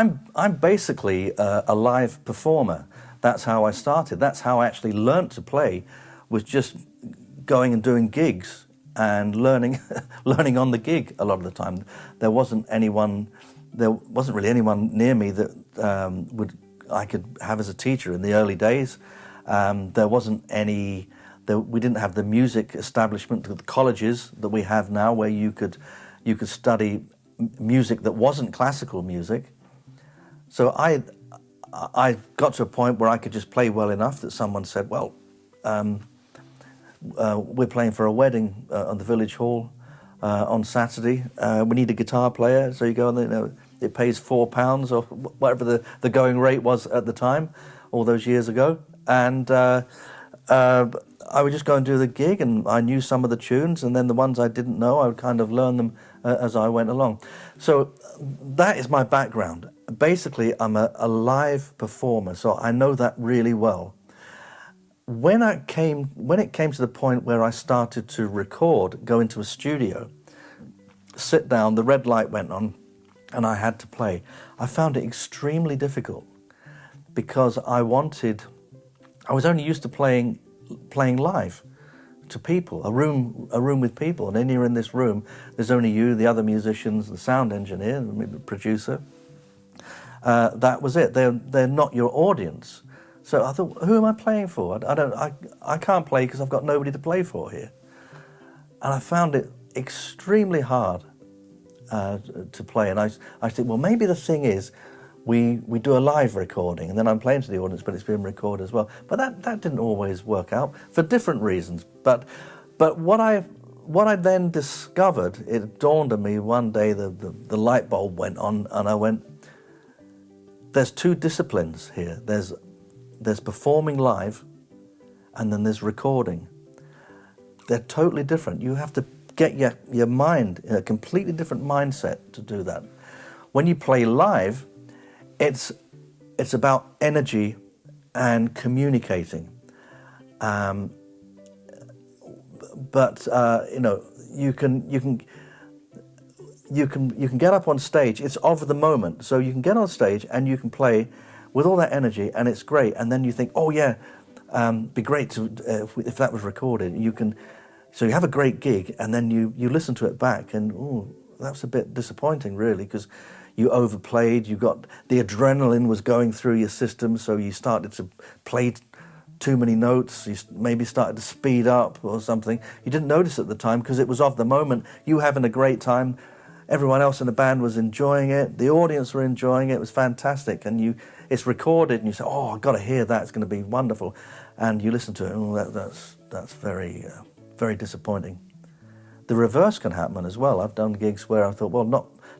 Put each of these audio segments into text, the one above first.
I'm basically a live performer. That's how I started. That's how I actually learnt to play, was just going and doing gigs and learning learning on the gig a lot of the time. There wasn't really anyone near me that I could have as a teacher in the early days. There wasn't any. We didn't have the music establishment, the colleges that we have now, where you could study music that wasn't classical music. So I got to a point where I could just play well enough that someone said, well, we're playing for a wedding on the village hall on Saturday. We need a guitar player. So you go and it pays £4 or whatever the going rate was at the time, all those years ago. And I would just go and do the gig, and I knew some of the tunes, and then the ones I didn't know, I would kind of learn them as I went along. So that is my background. Basically, I'm a live performer, so I know that really well. When it came to the point where I started to record, go into a studio, sit down, the red light went on, and I had to play, I found it extremely difficult, because I was only used to playing live to people, a room with people, and then you're in this room, there's only you, the other musicians, the sound engineer, the producer. That was it. They're not your audience. So I thought, who am I playing for? I can't play because I've got nobody to play for here. And I found it extremely hard to play. And I think, well, maybe the thing is, we do a live recording, and then I'm playing to the audience, but it's being recorded as well. But that didn't always work out for different reasons. But what I then discovered, it dawned on me one day, the light bulb went on, and I went, there's two disciplines here. There's performing live, and then there's recording. They're totally different. You have to get your mind in a completely different mindset to do that. When you play live, it's about energy and communicating. But you can get up on stage. It's of the moment, so you can get on stage and you can play with all that energy, and it's great. And then you think, oh yeah, be great if that was recorded. So you have a great gig, and then you listen to it back, and that's a bit disappointing, really, because you overplayed. You got the adrenaline was going through your system, so you started to play too many notes. You maybe started to speed up or something. You didn't notice at the time because it was of the moment. You were having a great time. Everyone else in the band was enjoying it. The audience were enjoying it. It was fantastic. And it's recorded, and you say, "Oh, I've got to hear that. It's going to be wonderful." And you listen to it. Oh, that's very very disappointing. The reverse can happen as well. I've done gigs where I thought, well,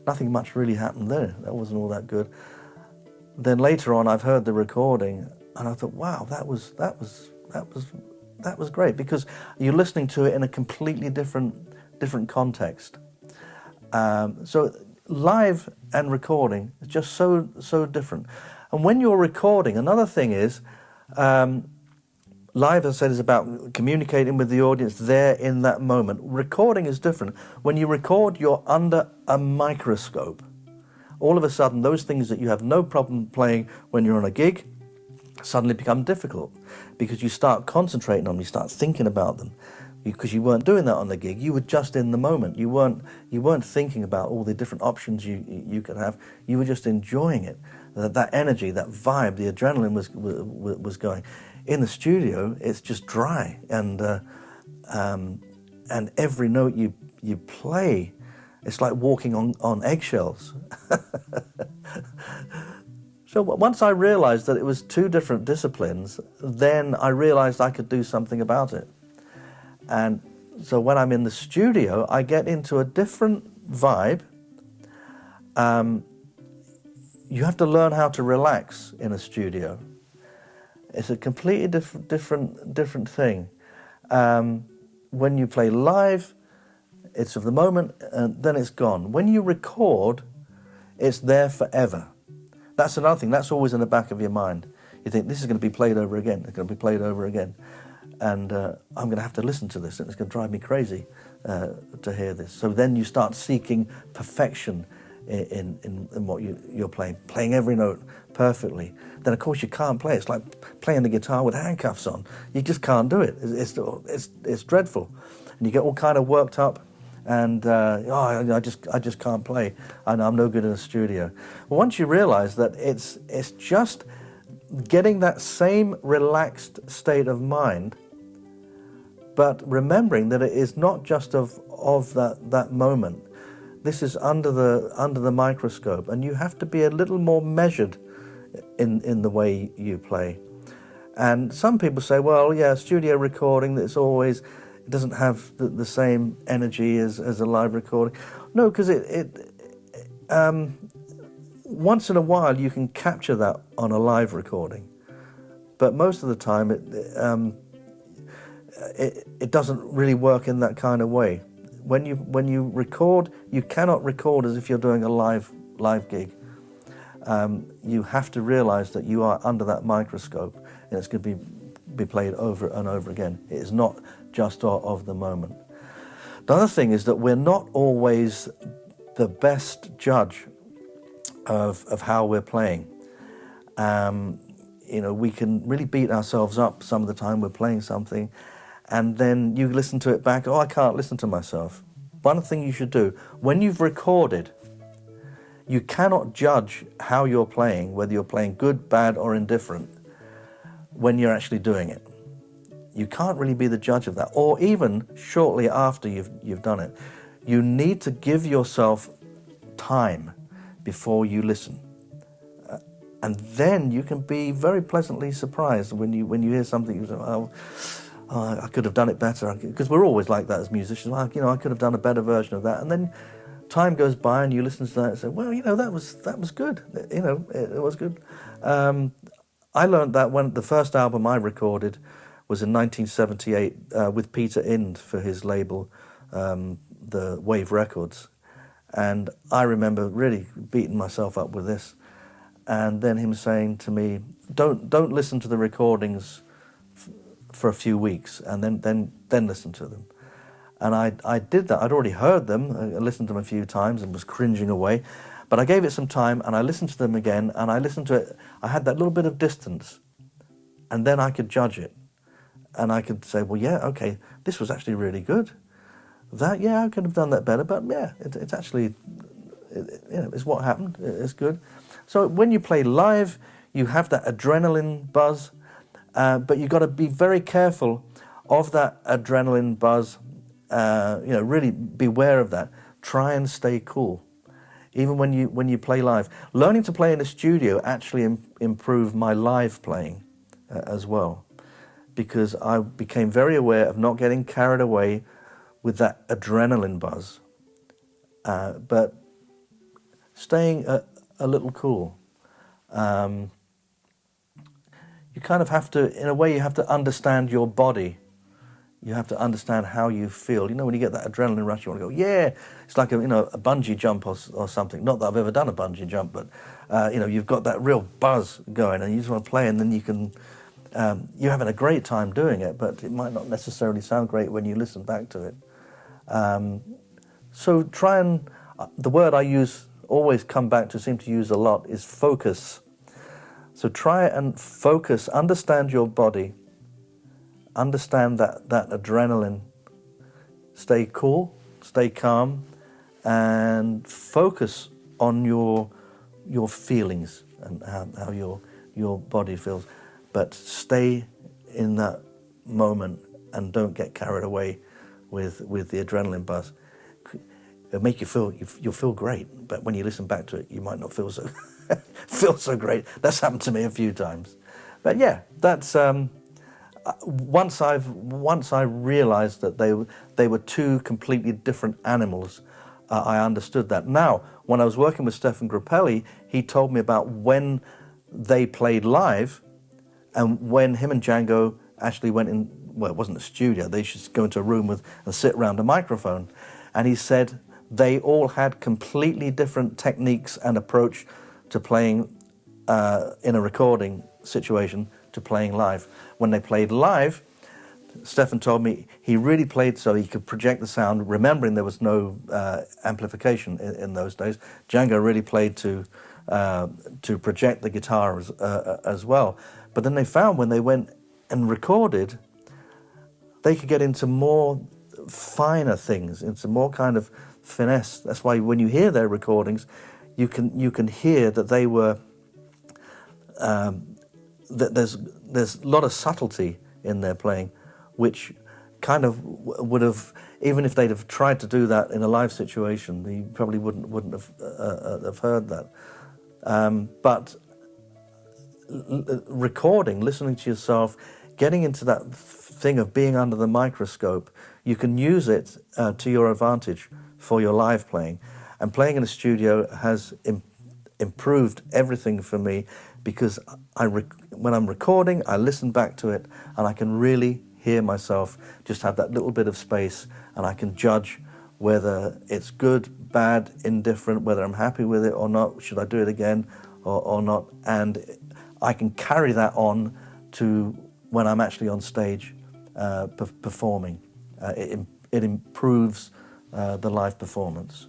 nothing much really happened there. That wasn't all that good. Then later on, I've heard the recording, and I thought, wow, that was great, because you're listening to it in a completely different context. So live and recording is just so different. And when you're recording, another thing is, live, as I said, is about communicating with the audience there in that moment. Recording is different. When you record, you're under a microscope. All of a sudden, those things that you have no problem playing when you're on a gig suddenly become difficult, because you start concentrating on them, you start thinking about them, because you weren't doing that on the gig. You were just in the moment. You weren't thinking about all the different options you could have. You were just enjoying it. That energy, that vibe, the adrenaline was going. In the studio, it's just dry, and every note you play, it's like walking on eggshells. So once I realized that it was two different disciplines, then I realized I could do something about it. And so when I'm in the studio, I get into a different vibe. You have to learn how to relax in a studio. It's a completely different thing. When you play live, it's of the moment, and then it's gone. When you record, it's there forever. That's another thing. That's always in the back of your mind. You think, this is going to be played over again. It's going to be played over again. And I'm going to have to listen to this, and it's going to drive me crazy to hear this. So then you start seeking perfection in what you're playing every note perfectly, then of course you can't play. It's like playing the guitar with handcuffs on. You just can't do it. It's dreadful, and you get all kind of worked up, and I just can't play, and I'm no good in the studio. Well, once you realise that it's just getting that same relaxed state of mind, but remembering that it is not just of that moment. This is under the microscope, and you have to be a little more measured in the way you play. And some people say, well, yeah, studio recording, it doesn't have the same energy as a live recording. No, because once in a while you can capture that on a live recording, but most of the time it doesn't really work in that kind of way. When you record, you cannot record as if you're doing a live gig. You have to realise that you are under that microscope, and it's going to be played over and over again. It is not just of the moment. The other thing is that we're not always the best judge of how we're playing. We can really beat ourselves up some of the time we're playing something, and then you listen to it back, I can't listen to myself. One thing you should do, when you've recorded, you cannot judge how you're playing, whether you're playing good, bad, or indifferent, when you're actually doing it. You can't really be the judge of that, or even shortly after you've done it. You need to give yourself time before you listen. And then you can be very pleasantly surprised when you hear something, you say, I could have done it better, because we're always like that as musicians. I could have done a better version of that. And then time goes by and you listen to that and say, well, that was good. It was good. I learned that when the first album I recorded was in 1978 with Peter Ind for his label, the Wave Records. And I remember really beating myself up with this. And then him saying to me, don't listen to the recordings for a few weeks, and then listen to them. And I did that. I'd already heard them. I listened to them a few times and was cringing away. But I gave it some time, and I listened to them again, and I listened to it. I had that little bit of distance, and then I could judge it. And I could say, well, yeah, okay, this was actually really good. That, yeah, I could have done that better, but yeah, it's actually, it's what happened. It's good. So when you play live, you have that adrenaline buzz, but you've got to be very careful of that adrenaline buzz. Really beware of that. Try and stay cool, even when you play live. Learning to play in a studio actually improved my live playing as well, because I became very aware of not getting carried away with that adrenaline buzz, but staying a little cool. You kind of have to, in a way, you have to understand your body. You have to understand how you feel. When you get that adrenaline rush, you want to go, yeah. It's like a bungee jump or something. Not that I've ever done a bungee jump, but you've got that real buzz going, and you just want to play, and then you can. You're having a great time doing it, but it might not necessarily sound great when you listen back to it. So try and the word I always come back to, seem to use a lot, is focus. So try and focus. Understand your body. Understand that adrenaline. Stay cool, stay calm, and focus on your feelings and how your body feels. But stay in that moment and don't get carried away with the adrenaline buzz. It'll make you'll feel great, but when you listen back to it, you might not feel so feel so great. That's happened to me a few times. But yeah, that's once I realised that they were two completely different animals, I understood that. Now, when I was working with Stefan Grappelli, he told me about when they played live, and when him and Django actually went in. Well, it wasn't a studio. They should go into a room and sit around a microphone, and he said they all had completely different techniques and approach to playing in a recording situation to playing live. When they played live, Stefan told me he really played so he could project the sound, remembering there was no amplification in those days. Django really played to project the guitar as well. But then they found when they went and recorded, they could get into more finer things, into more kind of finesse. That's why when you hear their recordings, you can hear that they were that there's a lot of subtlety in their playing, which kind of would have, even if they'd have tried to do that in a live situation, you probably wouldn't have heard that. But recording, listening to yourself, getting into that thing of being under the microscope, you can use it to your advantage for your live playing. And playing in a studio has improved everything for me, because when I'm recording, I listen back to it and I can really hear myself, just have that little bit of space, and I can judge whether it's good, bad, indifferent, whether I'm happy with it or not, should I do it again or not. And I can carry that on to when I'm actually on stage performing. It improves the live performance.